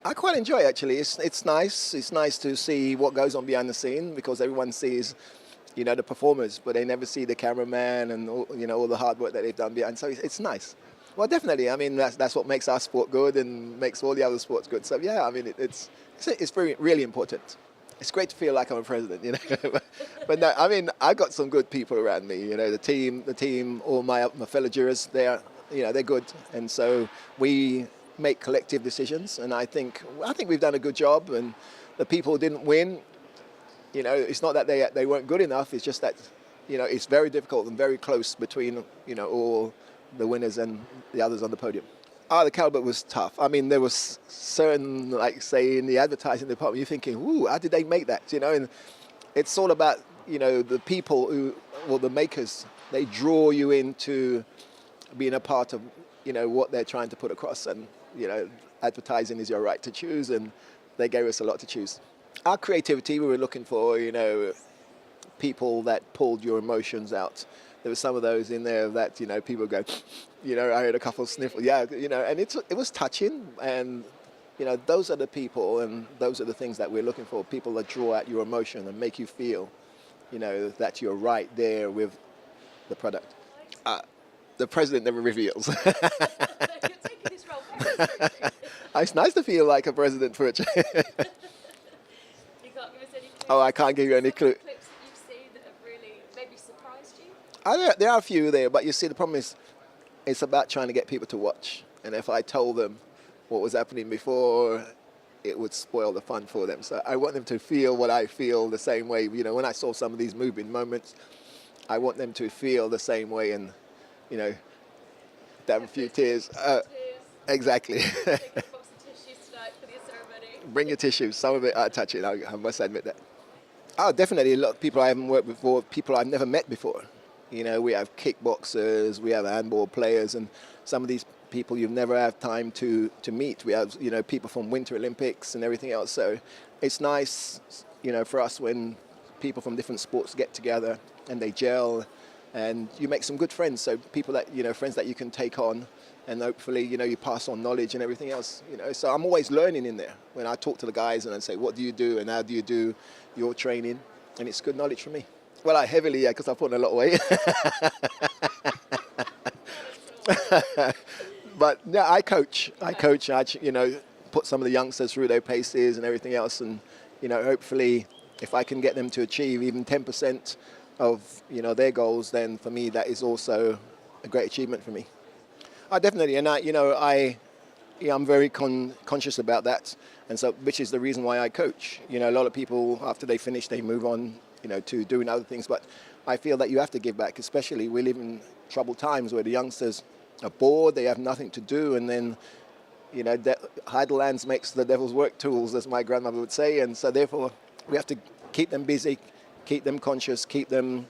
I quite enjoy it, actually. It's nice. It's nice to see what goes on behind the scene because everyone sees, the performers, but they never see the cameraman and all the hard work that they've done behind. So it's nice. Well, definitely. I mean, that's what makes our sport good and makes all the other sports good. So yeah, I mean, it's very really important. It's great to feel like I'm a president. But no, I mean, I've got some good people around me. The team, all my fellow jurors, they're good, and so we make collective decisions. And I think we've done a good job. And the people who didn't win, it's not that they weren't good enough. It's just that, it's very difficult and very close between, all the winners and the others on the podium. The caliber was tough. I mean, there was certain, like, say, in the advertising department, you're thinking, ooh, how did they make that? And it's all about, the people the makers, they draw you into being a part of, what they're trying to put across. And, advertising is your right to choose, and they gave us a lot to choose. Our creativity, we were looking for, people that pulled your emotions out. There were some of those in there that, people go, I heard a couple of sniffles, and it was touching. And, those are the people, and those are the things that we're looking for, people that draw out your emotion and make you feel, that you're right there with the product. The president never reveals. You're taking this role very seriously. It's nice to feel like a president for a change. You can't give us any clues. Oh, I can't give you any clue. Clips that you've seen that have really maybe surprised you? There are a few there, but you see, the problem is it's about trying to get people to watch. And if I told them what was happening before, it would spoil the fun for them. So I want them to feel what I feel the same way. When I saw some of these moving moments, I want them to feel the same way and, have a few tears. Exactly. Take a box of tissues tonight for the ceremony. Bring your tissues. Some of it I touch it. I must admit that. Oh, definitely. A lot of people I haven't worked with before, people I've never met before. We have kickboxers, we have handball players, and some of these people you've never had time to meet. We have, people from Winter Olympics and everything else. So it's nice, for us when people from different sports get together and they gel, and you make some good friends. So people that, friends that you can take on, and hopefully, you pass on knowledge and everything else. So I'm always learning in there. When I talk to the guys and I say, what do you do and how do you do your training? And it's good knowledge for me. Well, I heavily, because I put on a lot of weight. But yeah, I coach. I put some of the youngsters through their paces and everything else. And, hopefully, if I can get them to achieve even 10% of, their goals, then for me, that is also a great achievement for me. Definitely, and I'm very conscious about that, and so which is the reason why I coach. A lot of people, after they finish, they move on, to doing other things. But I feel that you have to give back, especially we live in troubled times where the youngsters are bored, they have nothing to do, and then, idle hands makes the devil's work tools, as my grandmother would say, and so therefore we have to keep them busy, keep them conscious, keep them,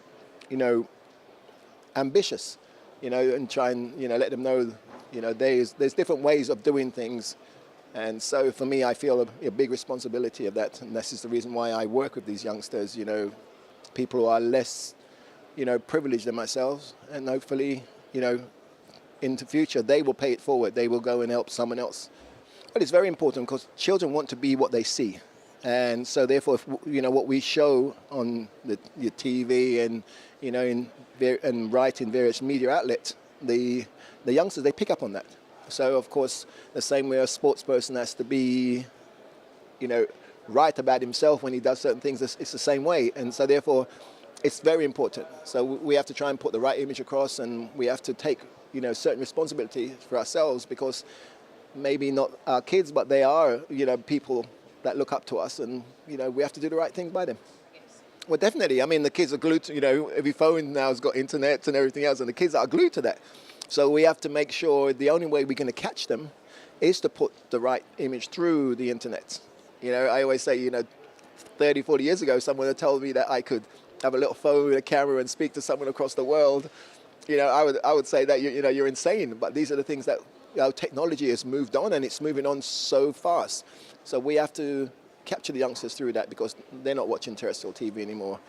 ambitious. And try and, let them know, there's different ways of doing things. And so for me, I feel a big responsibility of that. And this is the reason why I work with these youngsters, people who are less, privileged than myself. And hopefully, in the future, they will pay it forward. They will go and help someone else. But it's very important because children want to be what they see. And so therefore, if, what we show on your TV and, and write in various media outlets, the youngsters, they pick up on that. So, of course, the same way a sports person has to be, right about himself when he does certain things, it's the same way. And so therefore, it's very important. So we have to try and put the right image across, and we have to take, certain responsibility for ourselves, because maybe not our kids, but they are, people that look up to us, and we have to do the right thing by them. Yes. Well, definitely. I mean, the kids are glued to, every phone now has got internet and everything else, and the kids are glued to that. So we have to make sure the only way we're going to catch them is to put the right image through the internet. I always say, 30, 40 years ago, someone had told me that I could have a little phone with a camera and speak to someone across the world. I would say that you're insane. But these are the things that technology has moved on, and it's moving on so fast. So we have to capture the youngsters through that, because they're not watching terrestrial TV anymore.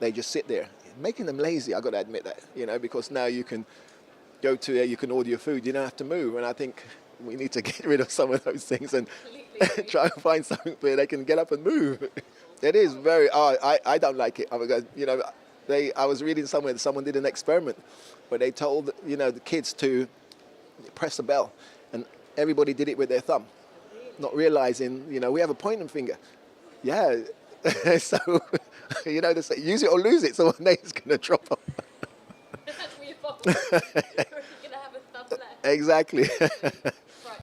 They just sit there, making them lazy. I've got to admit that, because now you can go to you can order your food. You don't have to move. And I think we need to get rid of some of those things and Really? try and find something where they can get up and move. It is very. I don't like it. I was reading somewhere that someone did an experiment where they told the kids to press a bell, and everybody did it with their thumb, not realizing we have a pointing finger. Yeah. So they say use it or lose it. So one day it's going to drop off. We evolved. You're going to have a thumb left. Exactly.